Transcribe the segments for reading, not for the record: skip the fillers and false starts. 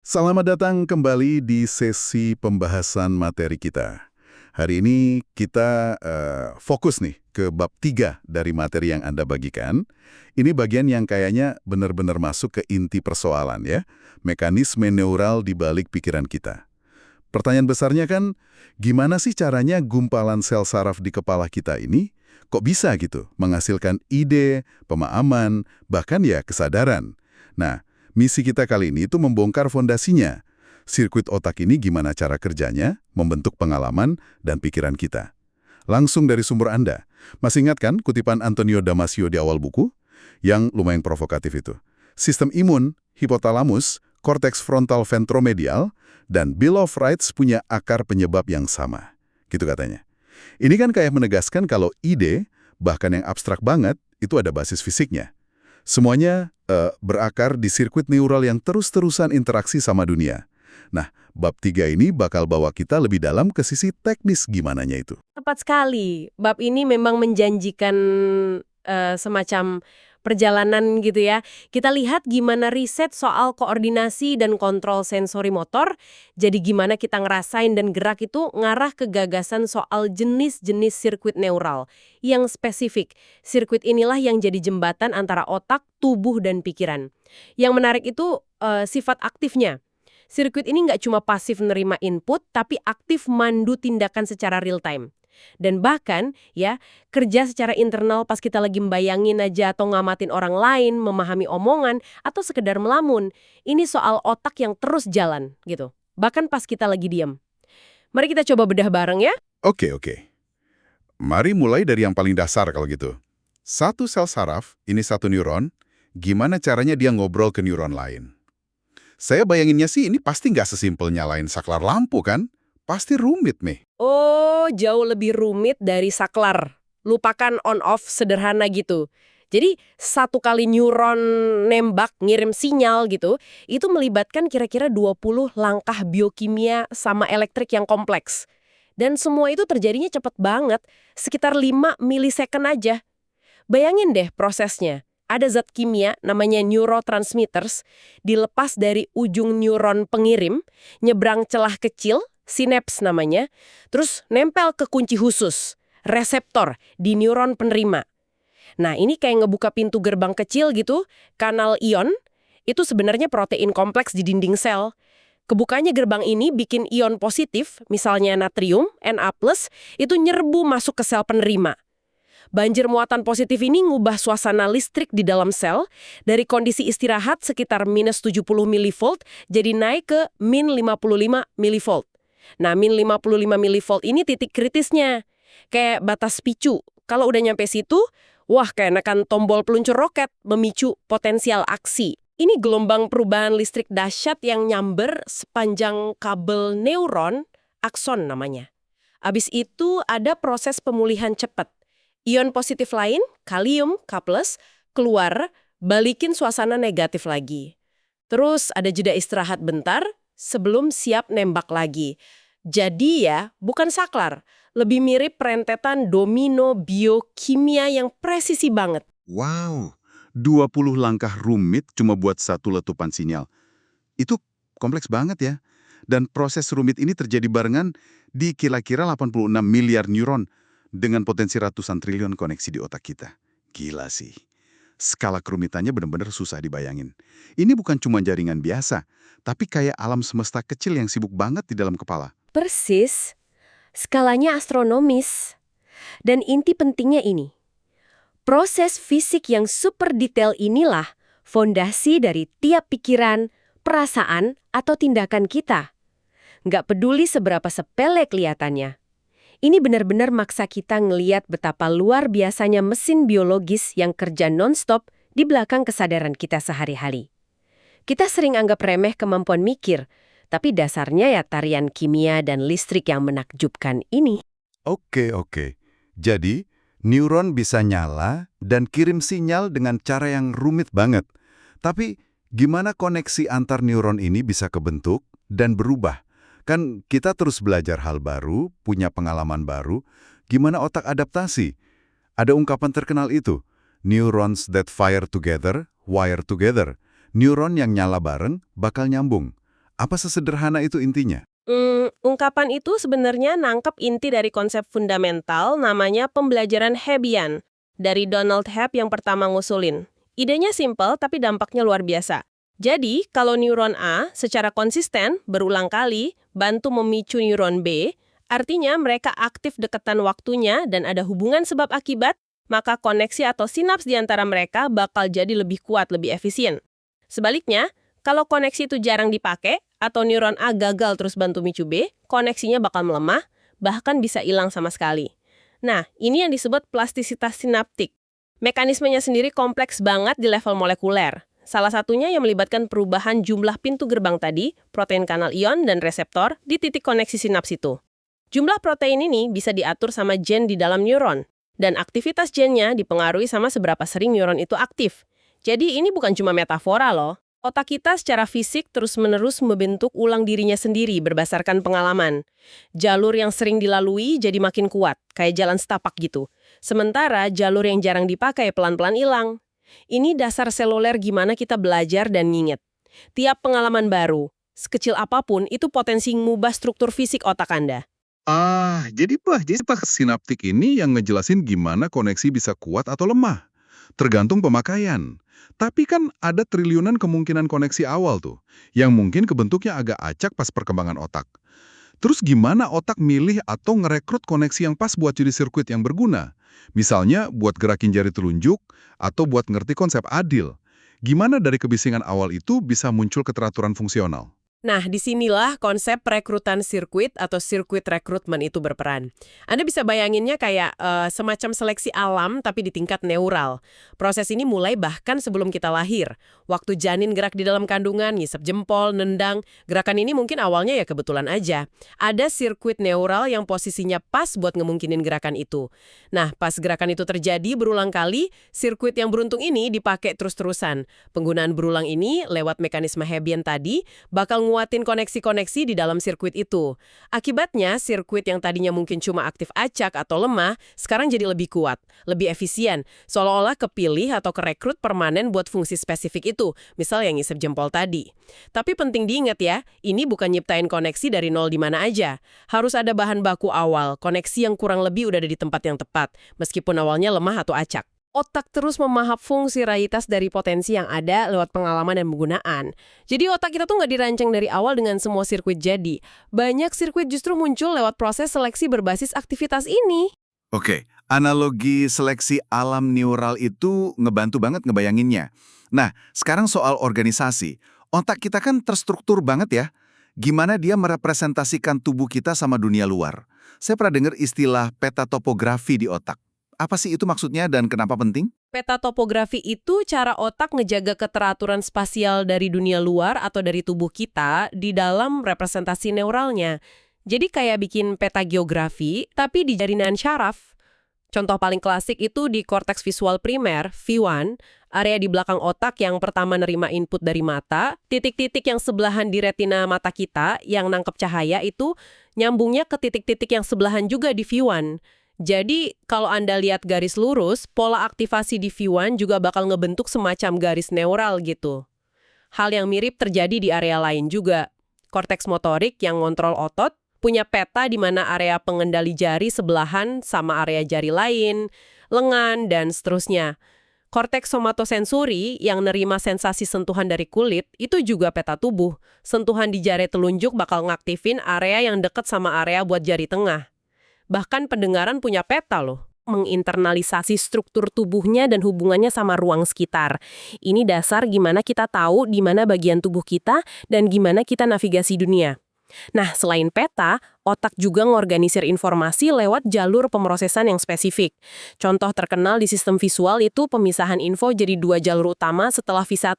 Selamat datang kembali di sesi pembahasan materi kita. Hari ini kita fokus nih ke bab 3 dari materi yang Anda bagikan. Ini bagian yang kayaknya benar-benar masuk ke inti persoalan ya, mekanisme neural di balik pikiran kita. Pertanyaan besarnya kan, gimana sih caranya gumpalan sel saraf di kepala kita ini kok bisa gitu menghasilkan ide, pemahaman, bahkan ya kesadaran? Nah, misi kita kali ini itu membongkar fondasinya. Sirkuit otak ini gimana cara kerjanya, membentuk pengalaman dan pikiran kita. Langsung dari sumber Anda. Masih ingat kan kutipan Antonio Damasio di awal buku? Yang lumayan provokatif itu. Sistem imun, hipotalamus, korteks frontal ventromedial, dan Bill of Rights punya akar penyebab yang sama. Gitu katanya. Ini kan kayak menegaskan kalau ide, bahkan yang abstrak banget, itu ada basis fisiknya. Semuanya berakar di sirkuit neural yang terus-terusan interaksi sama dunia. Nah, bab 3 ini bakal bawa kita lebih dalam ke sisi teknis gimananya itu. Tepat sekali. Bab ini memang menjanjikan semacam perjalanan gitu ya. Kita lihat gimana riset soal koordinasi dan kontrol sensori motor, jadi gimana kita ngerasain dan gerak itu ngarah ke gagasan soal jenis-jenis sirkuit neural yang spesifik. Sirkuit inilah yang jadi jembatan antara otak, tubuh, dan pikiran. Yang menarik itu sifat aktifnya. Sirkuit ini nggak cuma pasif nerima input, tapi aktif mandu tindakan secara real time. Dan bahkan, ya, kerja secara internal pas kita lagi membayangin aja atau ngamatin orang lain, memahami omongan, atau sekedar melamun. Ini soal otak yang terus jalan, gitu. Bahkan pas kita lagi diam. Mari kita coba bedah bareng ya. Oke. Mari mulai dari yang paling dasar kalau gitu. Satu sel saraf, ini satu neuron, gimana caranya dia ngobrol ke neuron lain? Saya bayanginnya sih ini pasti nggak sesimpel nyalain saklar lampu kan? Pasti rumit nih. Oh, jauh lebih rumit dari saklar. Lupakan on-off sederhana gitu. Jadi, satu kali neuron nembak, ngirim sinyal gitu, itu melibatkan kira-kira 20 langkah biokimia sama elektrik yang kompleks. Dan semua itu terjadinya cepat banget, sekitar 5 milisecond aja. Bayangin deh prosesnya. Ada zat kimia namanya neurotransmitters, dilepas dari ujung neuron pengirim, nyebrang celah kecil, sinaps namanya, terus nempel ke kunci khusus, reseptor di neuron penerima. Nah, ini kayak ngebuka pintu gerbang kecil gitu, kanal ion, itu sebenarnya protein kompleks di dinding sel. Kebukanya gerbang ini bikin ion positif, misalnya natrium, Na+, itu nyerbu masuk ke sel penerima. Banjir muatan positif ini ngubah suasana listrik di dalam sel dari kondisi istirahat sekitar minus 70 milivolt jadi naik ke min 55 milivolt. Nah, min 55 milivolt ini titik kritisnya. Kayak batas picu. Kalau udah nyampe situ, wah kayak nekan tombol peluncur roket memicu potensial aksi. Ini gelombang perubahan listrik dahsyat yang nyamber sepanjang kabel neuron, akson namanya. Abis itu ada proses pemulihan cepat. Ion positif lain, kalium, K+, keluar, balikin suasana negatif lagi. Terus ada jeda istirahat bentar sebelum siap nembak lagi. Jadi ya, bukan saklar, lebih mirip rentetan domino biokimia yang presisi banget. Wow, 20 langkah rumit cuma buat satu letupan sinyal. Itu kompleks banget ya. Dan proses rumit ini terjadi barengan di kira-kira 86 miliar neuron dengan potensi ratusan triliun koneksi di otak kita. Gila sih. Skala kerumitannya benar-benar susah dibayangin. Ini bukan cuma jaringan biasa, tapi kayak alam semesta kecil yang sibuk banget di dalam kepala. Persis, skalanya astronomis. Dan inti pentingnya ini, proses fisik yang super detail inilah fondasi dari tiap pikiran, perasaan, atau tindakan kita. Nggak peduli seberapa sepele kelihatannya. Ini benar-benar maksa kita ngeliat betapa luar biasanya mesin biologis yang kerja non-stop di belakang kesadaran kita sehari-hari. Kita sering anggap remeh kemampuan mikir, tapi dasarnya ya tarian kimia dan listrik yang menakjubkan ini. Oke. Jadi, neuron bisa nyala dan kirim sinyal dengan cara yang rumit banget. Tapi, gimana koneksi antar neuron ini bisa kebentuk dan berubah? Kan kita terus belajar hal baru, punya pengalaman baru, gimana otak adaptasi? Ada ungkapan terkenal itu, neurons that fire together, wire together. Neuron yang nyala bareng bakal nyambung. Apa sesederhana itu intinya? Ungkapan itu sebenarnya nangkep inti dari konsep fundamental namanya pembelajaran Hebbian dari Donald Hebb yang pertama ngusulin. Idenya simpel tapi dampaknya luar biasa. Jadi, kalau neuron A secara konsisten berulang kali bantu memicu neuron B, artinya mereka aktif deketan waktunya dan ada hubungan sebab akibat, maka koneksi atau sinaps di antara mereka bakal jadi lebih kuat, lebih efisien. Sebaliknya, kalau koneksi itu jarang dipakai, atau neuron A gagal terus bantu micu B, koneksinya bakal melemah, bahkan bisa hilang sama sekali. Nah, ini yang disebut plastisitas sinaptik. Mekanismenya sendiri kompleks banget di level molekuler. Salah satunya yang melibatkan perubahan jumlah pintu gerbang tadi, protein kanal ion dan reseptor, di titik koneksi sinaps itu. Jumlah protein ini bisa diatur sama gen di dalam neuron, dan aktivitas gennya dipengaruhi sama seberapa sering neuron itu aktif. Jadi ini bukan cuma metafora loh. Otak kita secara fisik terus-menerus membentuk ulang dirinya sendiri berdasarkan pengalaman. Jalur yang sering dilalui jadi makin kuat, kayak jalan setapak gitu. Sementara jalur yang jarang dipakai pelan-pelan hilang. Ini dasar seluler gimana kita belajar dan nginget. Tiap pengalaman baru, sekecil apapun, itu potensi ngubah struktur fisik otak Anda. Jadi sinaptik ini yang ngejelasin gimana koneksi bisa kuat atau lemah. Tergantung pemakaian. Tapi kan ada triliunan kemungkinan koneksi awal tuh, yang mungkin kebentuknya agak acak pas perkembangan otak. Terus gimana otak milih atau ngerekrut koneksi yang pas buat jadi sirkuit yang berguna? Misalnya buat gerakin jari telunjuk, atau buat ngerti konsep adil. Gimana dari kebisingan awal itu bisa muncul keteraturan fungsional? Nah, disinilah konsep perekrutan sirkuit atau sirkuit rekrutmen itu berperan. Anda bisa bayanginnya kayak semacam seleksi alam tapi di tingkat neural. Proses ini mulai bahkan sebelum kita lahir. Waktu janin gerak di dalam kandungan, ngisep jempol, nendang, gerakan ini mungkin awalnya ya kebetulan aja. Ada sirkuit neural yang posisinya pas buat ngemungkinin gerakan itu. Nah, pas gerakan itu terjadi berulang kali, sirkuit yang beruntung ini dipakai terus-terusan. Penggunaan berulang ini lewat mekanisme Hebbian tadi bakal nguatin koneksi-koneksi di dalam sirkuit itu. Akibatnya, sirkuit yang tadinya mungkin cuma aktif acak atau lemah, sekarang jadi lebih kuat, lebih efisien, seolah-olah kepilih atau kerekrut permanen buat fungsi spesifik itu, misal yang ngisep jempol tadi. Tapi penting diingat ya, ini bukan nyiptain koneksi dari nol di mana aja. Harus ada bahan baku awal, koneksi yang kurang lebih udah ada di tempat yang tepat, meskipun awalnya lemah atau acak. Otak terus memahap fungsi realitas dari potensi yang ada lewat pengalaman dan penggunaan. Jadi otak kita tuh nggak dirancang dari awal dengan semua sirkuit jadi. Banyak sirkuit justru muncul lewat proses seleksi berbasis aktivitas ini. Oke, analogi seleksi alam neural itu ngebantu banget ngebayanginnya. Nah, sekarang soal organisasi. Otak kita kan terstruktur banget ya. Gimana dia merepresentasikan tubuh kita sama dunia luar? Saya pernah dengar istilah peta topografi di otak. Apa sih itu maksudnya dan kenapa penting? Peta topografi itu cara otak ngejaga keteraturan spasial dari dunia luar atau dari tubuh kita di dalam representasi neuralnya. Jadi kayak bikin peta geografi, tapi di jaringan syaraf. Contoh paling klasik itu di korteks visual primer, V1, area di belakang otak yang pertama nerima input dari mata, titik-titik yang sebelahan di retina mata kita yang nangkep cahaya itu nyambungnya ke titik-titik yang sebelahan juga di V1. Jadi, kalau Anda lihat garis lurus, pola aktivasi di V1 juga bakal ngebentuk semacam garis neural gitu. Hal yang mirip terjadi di area lain juga. Korteks motorik yang ngontrol otot punya peta di mana area pengendali jari sebelahan sama area jari lain, lengan, dan seterusnya. Korteks somatosensori yang nerima sensasi sentuhan dari kulit itu juga peta tubuh. Sentuhan di jari telunjuk bakal ngaktifin area yang deket sama area buat jari tengah. Bahkan pendengaran punya peta loh, menginternalisasi struktur tubuhnya dan hubungannya sama ruang sekitar. Ini dasar gimana kita tahu di mana bagian tubuh kita dan gimana kita navigasi dunia. Nah, selain peta, otak juga ngorganisir informasi lewat jalur pemrosesan yang spesifik. Contoh terkenal di sistem visual itu pemisahan info jadi 2 jalur utama setelah V1.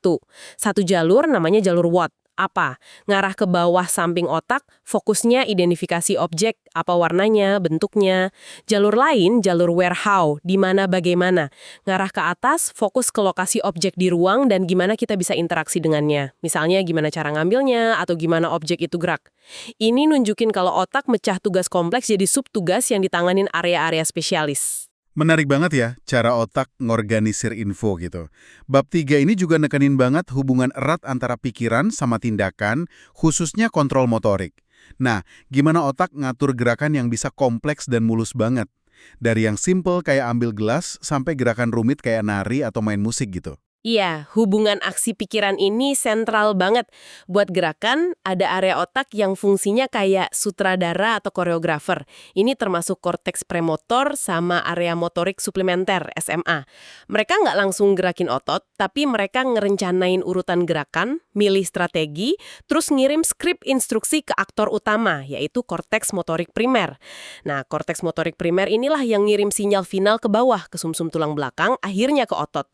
Satu jalur namanya jalur Watt. Apa? Ngarah ke bawah samping otak, fokusnya identifikasi objek, apa warnanya, bentuknya. Jalur lain, jalur where-how, di mana bagaimana. Ngarah ke atas, fokus ke lokasi objek di ruang dan gimana kita bisa interaksi dengannya. Misalnya gimana cara ngambilnya, atau gimana objek itu gerak. Ini nunjukin kalau otak mecah tugas kompleks jadi subtugas yang ditanganin area-area spesialis. Menarik banget ya, cara otak ngorganisir info gitu. Bab 3 ini juga nekenin banget hubungan erat antara pikiran sama tindakan, khususnya kontrol motorik. Nah, gimana otak ngatur gerakan yang bisa kompleks dan mulus banget? Dari yang simple kayak ambil gelas, sampai gerakan rumit kayak nari atau main musik gitu. Iya, hubungan aksi pikiran ini sentral banget. Buat gerakan, ada area otak yang fungsinya kayak sutradara atau koreografer. Ini termasuk korteks premotor sama area motorik suplementer, SMA. Mereka nggak langsung gerakin otot, tapi mereka ngerencanain urutan gerakan, milih strategi, terus ngirim skrip instruksi ke aktor utama, yaitu korteks motorik primer. Nah, korteks motorik primer inilah yang ngirim sinyal final ke bawah, ke sumsum tulang belakang, akhirnya ke otot.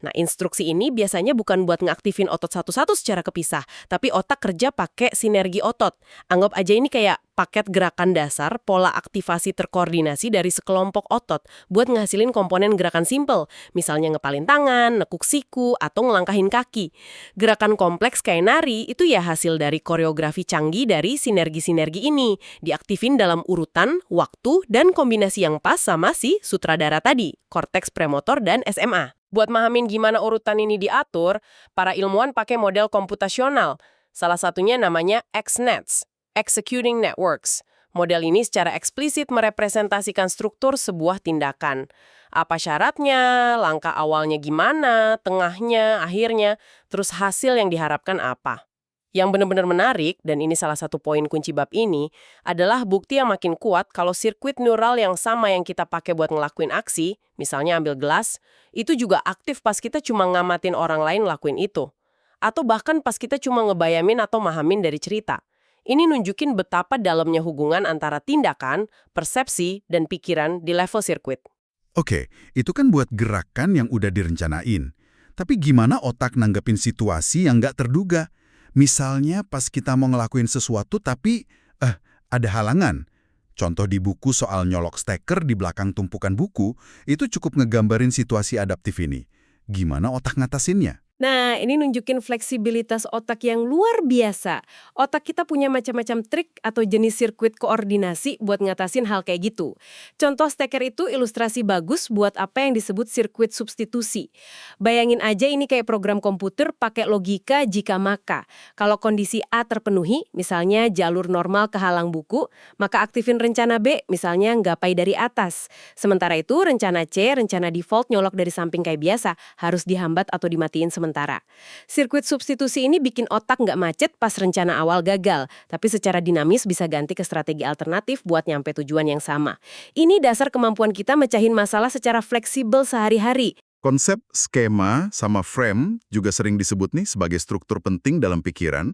Nah, instruksi ini biasanya bukan buat ngaktifin otot satu-satu secara kepisah, tapi otak kerja pakai sinergi otot. Anggap aja ini kayak paket gerakan dasar, pola aktivasi terkoordinasi dari sekelompok otot buat ngasilin komponen gerakan simple, misalnya ngepalin tangan, nekuk siku, atau ngelangkahin kaki. Gerakan kompleks kayak nari itu ya hasil dari koreografi canggih dari sinergi-sinergi ini, diaktifin dalam urutan, waktu, dan kombinasi yang pas sama si sutradara tadi, korteks premotor dan SMA. Buat mahamin gimana urutan ini diatur, para ilmuwan pakai model komputasional. Salah satunya namanya XNets, Executing Networks. Model ini secara eksplisit merepresentasikan struktur sebuah tindakan. Apa syaratnya, langkah awalnya gimana, tengahnya, akhirnya, terus hasil yang diharapkan apa. Yang benar-benar menarik, dan ini salah satu poin kunci bab ini, adalah bukti yang makin kuat kalau sirkuit neural yang sama yang kita pakai buat ngelakuin aksi, misalnya ambil gelas, itu juga aktif pas kita cuma ngamatin orang lain lakuin itu. Atau bahkan pas kita cuma ngebayamin atau mahamin dari cerita. Ini nunjukin betapa dalamnya hubungan antara tindakan, persepsi, dan pikiran di level sirkuit. Oke, itu kan buat gerakan yang udah direncanain. Tapi gimana otak nanggepin situasi yang nggak terduga? Misalnya pas kita mau ngelakuin sesuatu tapi, ada halangan. Contoh di buku soal nyolok steker di belakang tumpukan buku, itu cukup ngegambarin situasi adaptif ini. Gimana otak ngatasinnya? Nah, ini nunjukin fleksibilitas otak yang luar biasa. Otak kita punya macam-macam trik atau jenis sirkuit koordinasi buat ngatasin hal kayak gitu. Contoh steker itu ilustrasi bagus buat apa yang disebut sirkuit substitusi. Bayangin aja ini kayak program komputer pakai logika jika maka. Kalau kondisi A terpenuhi, misalnya jalur normal kehalang buku, maka aktifin rencana B, misalnya nggapai dari atas. Sementara itu, rencana C, rencana default nyolok dari samping kayak biasa, harus dihambat atau dimatiin sementara. Sirkuit substitusi ini bikin otak nggak macet pas rencana awal gagal, tapi secara dinamis bisa ganti ke strategi alternatif buat nyampe tujuan yang sama. Ini dasar kemampuan kita mecahin masalah secara fleksibel sehari-hari. Konsep skema sama frame juga sering disebut nih sebagai struktur penting dalam pikiran.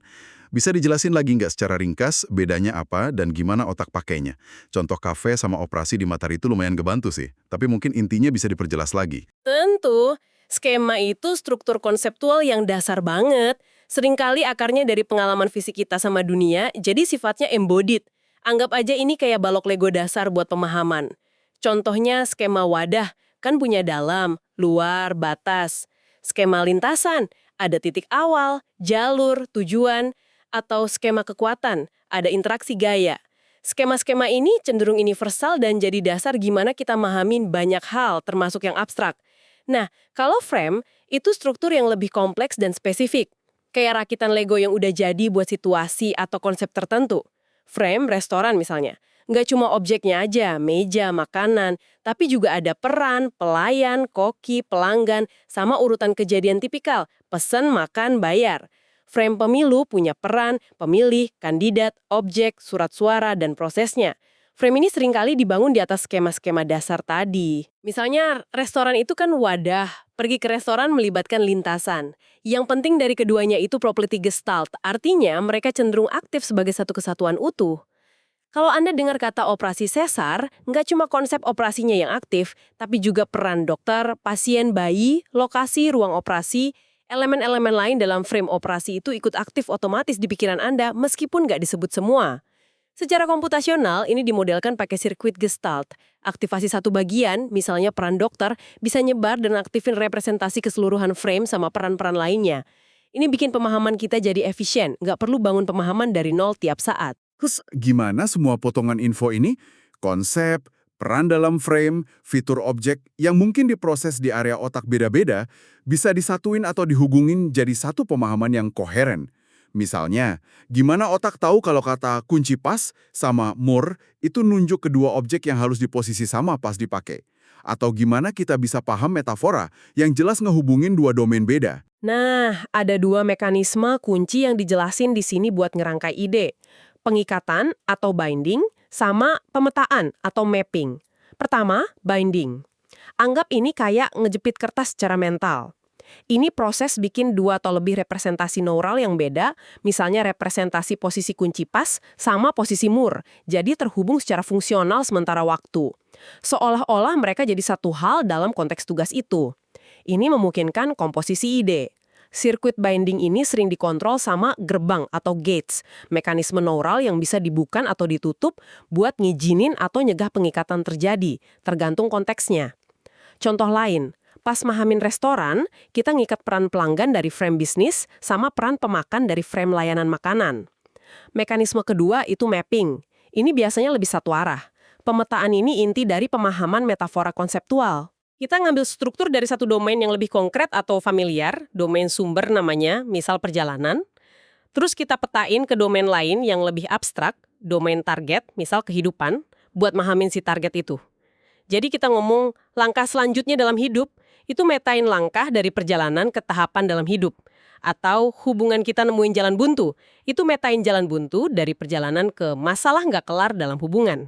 Bisa dijelasin lagi nggak secara ringkas bedanya apa dan gimana otak pakainya? Contoh kafe sama operasi di Matahari itu lumayan ngebantu sih, tapi mungkin intinya bisa diperjelas lagi. Tentu, skema itu struktur konseptual yang dasar banget. Seringkali akarnya dari pengalaman fisik kita sama dunia, jadi sifatnya embodied. Anggap aja ini kayak balok Lego dasar buat pemahaman. Contohnya skema wadah, kan punya dalam, luar, batas. Skema lintasan, ada titik awal, jalur, tujuan, atau skema kekuatan, ada interaksi gaya. Skema-skema ini cenderung universal dan jadi dasar gimana kita mahamin banyak hal, termasuk yang abstrak. Nah, kalau frame, itu struktur yang lebih kompleks dan spesifik. Kayak rakitan Lego yang udah jadi buat situasi atau konsep tertentu. Frame restoran misalnya. Nggak cuma objeknya aja, meja, makanan, tapi juga ada peran, pelayan, koki, pelanggan, sama urutan kejadian tipikal, pesen, makan, bayar. Frame pemilu punya peran, pemilih, kandidat, objek, surat suara, dan prosesnya. Frame ini seringkali dibangun di atas skema-skema dasar tadi. Misalnya, restoran itu kan wadah. Pergi ke restoran melibatkan lintasan. Yang penting dari keduanya itu property gestalt. Artinya, mereka cenderung aktif sebagai satu kesatuan utuh. Kalau Anda dengar kata operasi sesar, nggak cuma konsep operasinya yang aktif, tapi juga peran dokter, pasien, bayi, lokasi, ruang operasi, elemen-elemen lain dalam frame operasi itu ikut aktif otomatis di pikiran Anda meskipun nggak disebut semua. Secara komputasional, ini dimodelkan pakai sirkuit gestalt. Aktivasi satu bagian, misalnya peran dokter, bisa nyebar dan aktifin representasi keseluruhan frame sama peran-peran lainnya. Ini bikin pemahaman kita jadi efisien, nggak perlu bangun pemahaman dari nol tiap saat. Terus gimana semua potongan info ini? Konsep, Peran dalam frame, fitur objek yang mungkin diproses di area otak beda-beda bisa disatuin atau dihubungin jadi satu pemahaman yang koheren. Misalnya, gimana otak tahu kalau kata kunci pas sama more itu nunjuk kedua objek yang harus di posisi sama pas dipakai? Atau gimana kita bisa paham metafora yang jelas ngehubungin dua domain beda? Nah, ada dua mekanisme kunci yang dijelasin di sini buat ngerangkai ide. Pengikatan atau binding, sama pemetaan atau mapping. Pertama, binding. Anggap ini kayak ngejepit kertas secara mental. Ini proses bikin dua atau lebih representasi neural yang beda, misalnya representasi posisi kunci pas sama posisi mur, jadi terhubung secara fungsional sementara waktu. Seolah-olah mereka jadi satu hal dalam konteks tugas itu. Ini memungkinkan komposisi ide. Sirkuit binding ini sering dikontrol sama gerbang atau gates, mekanisme neural yang bisa dibuka atau ditutup buat ngizinin atau nyegah pengikatan terjadi, tergantung konteksnya. Contoh lain, pas mahamin restoran, kita ngikat peran pelanggan dari frame bisnis sama peran pemakan dari frame layanan makanan. Mekanisme kedua itu mapping. Ini biasanya lebih satu arah. Pemetaan ini inti dari pemahaman metafora konseptual. Kita ngambil struktur dari satu domain yang lebih konkret atau familiar, domain sumber namanya, misal perjalanan. Terus kita petain ke domain lain yang lebih abstrak, domain target, misal kehidupan, buat mahamin si target itu. Jadi kita ngomong langkah selanjutnya dalam hidup, itu metain langkah dari perjalanan ke tahapan dalam hidup. Atau hubungan kita nemuin jalan buntu, itu metain jalan buntu dari perjalanan ke masalah nggak kelar dalam hubungan.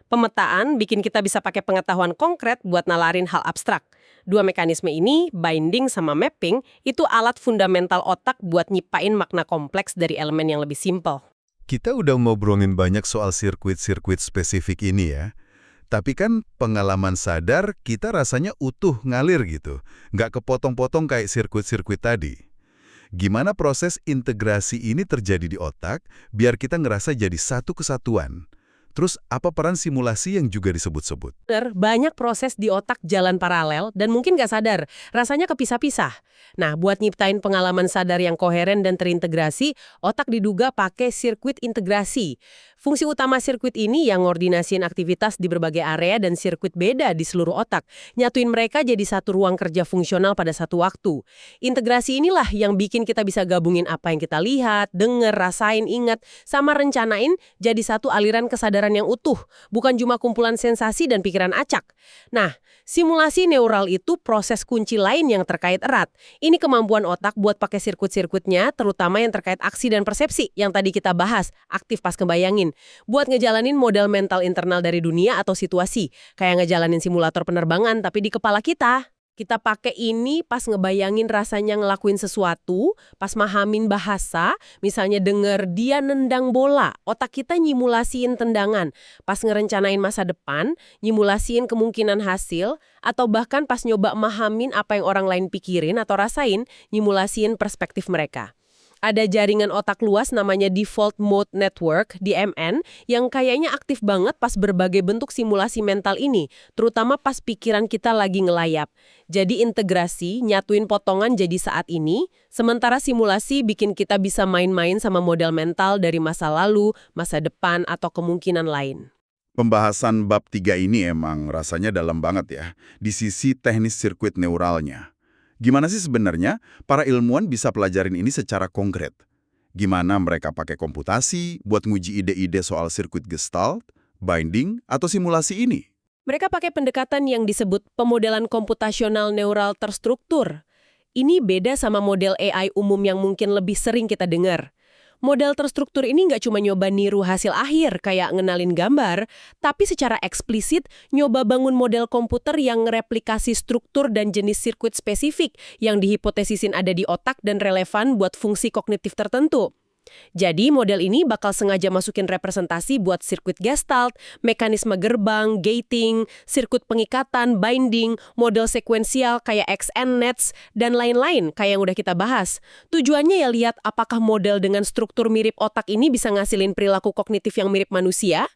Pemetaan bikin kita bisa pakai pengetahuan konkret buat nalarin hal abstrak. Dua mekanisme ini, binding sama mapping, itu alat fundamental otak buat nyipain makna kompleks dari elemen yang lebih simpel. Kita udah ngobrolin banyak soal sirkuit-sirkuit spesifik ini ya. Tapi kan pengalaman sadar kita rasanya utuh ngalir gitu. Nggak kepotong-potong kayak sirkuit-sirkuit tadi. Gimana proses integrasi ini terjadi di otak biar kita ngerasa jadi satu kesatuan? Terus apa peran simulasi yang juga disebut-sebut? Banyak proses di otak jalan paralel dan mungkin nggak sadar, rasanya kepisah-pisah. Nah, buat nyiptain pengalaman sadar yang koheren dan terintegrasi, otak diduga pakai sirkuit integrasi. Fungsi utama sirkuit ini yang ngordinasiin aktivitas di berbagai area dan sirkuit beda di seluruh otak, nyatuin mereka jadi satu ruang kerja fungsional pada satu waktu. Integrasi inilah yang bikin kita bisa gabungin apa yang kita lihat, denger, rasain, ingat, sama rencanain jadi satu aliran kesadaran yang utuh, bukan cuma kumpulan sensasi dan pikiran acak. Nah, simulasi neural itu proses kunci lain yang terkait erat. Ini kemampuan otak buat pakai sirkuit-sirkuitnya, terutama yang terkait aksi dan persepsi yang tadi kita bahas, aktif pas kebayangin. Buat ngejalanin model mental internal dari dunia atau situasi, kayak ngejalanin simulator penerbangan tapi di kepala kita. Kita pakai ini pas ngebayangin rasanya ngelakuin sesuatu, pas mahamin bahasa, misalnya denger dia nendang bola, otak kita nyimulasiin tendangan, pas ngerencanain masa depan, nyimulasiin kemungkinan hasil, atau bahkan pas nyoba mahamin apa yang orang lain pikirin atau rasain, nyimulasiin perspektif mereka. Ada jaringan otak luas namanya Default Mode Network, DMN, yang kayaknya aktif banget pas berbagai bentuk simulasi mental ini, terutama pas pikiran kita lagi ngelayap. Jadi integrasi, nyatuin potongan jadi saat ini, sementara simulasi bikin kita bisa main-main sama model mental dari masa lalu, masa depan, atau kemungkinan lain. Pembahasan bab 3 ini emang rasanya dalam banget ya, di sisi teknis sirkuit neuralnya. Gimana sih sebenarnya para ilmuwan bisa pelajarin ini secara konkret? Gimana mereka pakai komputasi buat nguji ide-ide soal sirkuit Gestalt, binding, atau simulasi ini? Mereka pakai pendekatan yang disebut pemodelan komputasional neural terstruktur. Ini beda sama model AI umum yang mungkin lebih sering kita dengar. Model terstruktur ini nggak cuma nyoba niru hasil akhir kayak ngenalin gambar, tapi secara eksplisit nyoba bangun model komputer yang ngereplikasi struktur dan jenis sirkuit spesifik yang dihipotesisin ada di otak dan relevan buat fungsi kognitif tertentu. Jadi model ini bakal sengaja masukin representasi buat sirkuit Gestalt, mekanisme gerbang, gating, sirkuit pengikatan, binding, model sekuensial kayak XNets, dan lain-lain kayak yang udah kita bahas. Tujuannya ya lihat apakah model dengan struktur mirip otak ini bisa ngasilin perilaku kognitif yang mirip manusia.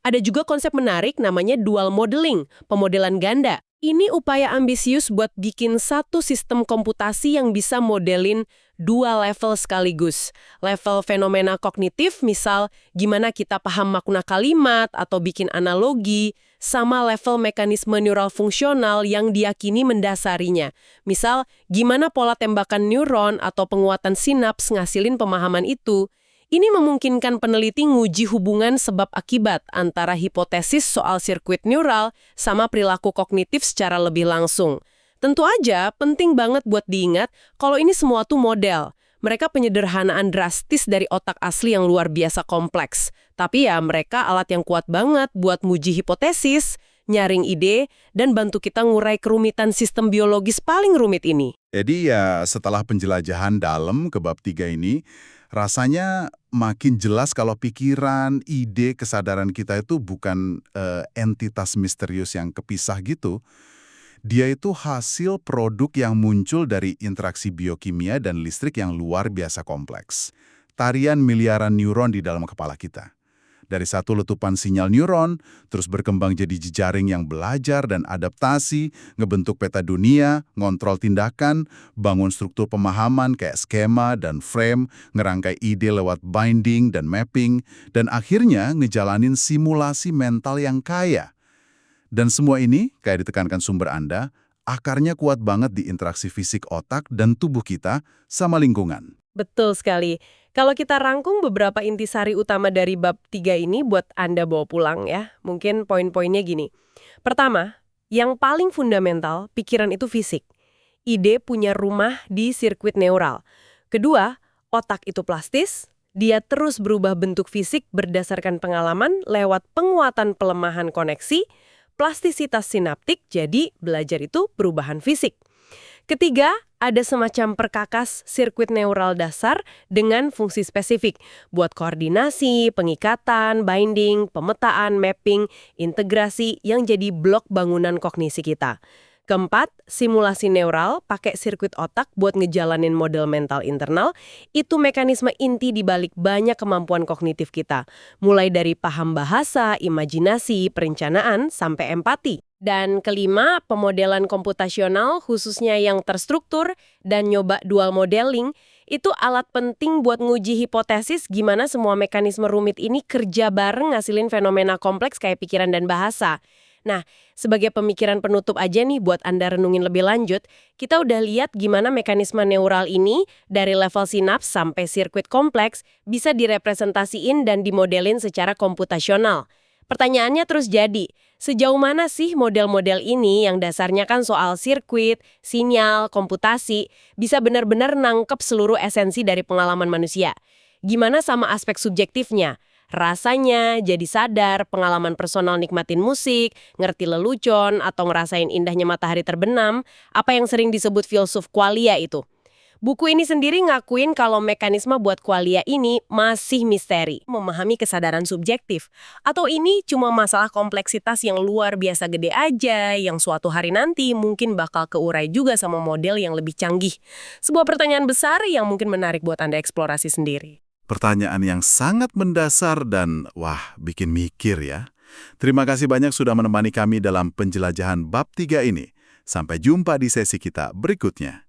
Ada juga konsep menarik namanya dual modeling, pemodelan ganda. Ini upaya ambisius buat bikin satu sistem komputasi yang bisa modelin dua level sekaligus. Level fenomena kognitif, misal gimana kita paham makna kalimat atau bikin analogi, sama level mekanisme neural fungsional yang diyakini mendasarinya. Misal, gimana pola tembakan neuron atau penguatan sinaps ngasilin pemahaman itu. Ini memungkinkan peneliti nguji hubungan sebab akibat antara hipotesis soal sirkuit neural sama perilaku kognitif secara lebih langsung. Tentu aja penting banget buat diingat kalau ini semua tuh model. Mereka penyederhanaan drastis dari otak asli yang luar biasa kompleks. Tapi ya mereka alat yang kuat banget buat nguji hipotesis, nyaring ide, dan bantu kita ngurai kerumitan sistem biologis paling rumit ini. Jadi ya setelah penjelajahan dalam ke bab 3 ini, rasanya makin jelas kalau pikiran, ide, kesadaran kita itu bukan entitas misterius yang kepisah gitu. Dia itu hasil produk yang muncul dari interaksi biokimia dan listrik yang luar biasa kompleks. Tarian miliaran neuron di dalam kepala kita. Dari satu letupan sinyal neuron, terus berkembang jadi jejaring yang belajar dan adaptasi, ngebentuk peta dunia, ngontrol tindakan, bangun struktur pemahaman kayak skema dan frame, ngerangkai ide lewat binding dan mapping, dan akhirnya ngejalanin simulasi mental yang kaya. Dan semua ini, kayak ditekankan sumber Anda, akarnya kuat banget di interaksi fisik otak dan tubuh kita sama lingkungan. Betul sekali. Kalau kita rangkum beberapa intisari utama dari bab 3 ini buat Anda bawa pulang ya. Mungkin poin-poinnya gini. Pertama, yang paling fundamental, pikiran itu fisik. Ide punya rumah di sirkuit neural. Kedua, otak itu plastis. Dia terus berubah bentuk fisik berdasarkan pengalaman lewat penguatan pelemahan koneksi, plastisitas sinaptik, jadi belajar itu perubahan fisik. Ketiga, ada semacam perkakas sirkuit neural dasar dengan fungsi spesifik buat koordinasi, pengikatan, binding, pemetaan, mapping, integrasi yang jadi blok bangunan kognisi kita. Keempat, simulasi neural pakai sirkuit otak buat ngejalanin model mental internal. Itu mekanisme inti di balik banyak kemampuan kognitif kita. Mulai dari paham bahasa, imajinasi, perencanaan, sampai empati. Dan kelima, pemodelan komputasional khususnya yang terstruktur dan nyoba dual modeling itu alat penting buat nguji hipotesis gimana semua mekanisme rumit ini kerja bareng ngasilin fenomena kompleks kayak pikiran dan bahasa. Nah, sebagai pemikiran penutup aja nih buat Anda renungin lebih lanjut, kita udah lihat gimana mekanisme neural ini dari level sinaps sampai sirkuit kompleks bisa direpresentasiin dan dimodelin secara komputasional. Pertanyaannya terus jadi, sejauh mana sih model-model ini yang dasarnya kan soal sirkuit, sinyal, komputasi, bisa benar-benar nangkep seluruh esensi dari pengalaman manusia? Gimana sama aspek subjektifnya? Rasanya, jadi sadar, pengalaman personal nikmatin musik, ngerti lelucon, atau ngerasain indahnya matahari terbenam, apa yang sering disebut filsuf qualia itu. Buku ini sendiri ngakuin kalau mekanisme buat qualia ini masih misteri, memahami kesadaran subjektif. Atau ini cuma masalah kompleksitas yang luar biasa gede aja, yang suatu hari nanti mungkin bakal keurai juga sama model yang lebih canggih. Sebuah pertanyaan besar yang mungkin menarik buat Anda eksplorasi sendiri. Pertanyaan yang sangat mendasar dan, wah, bikin mikir ya. Terima kasih banyak sudah menemani kami dalam penjelajahan bab 3 ini. Sampai jumpa di sesi kita berikutnya.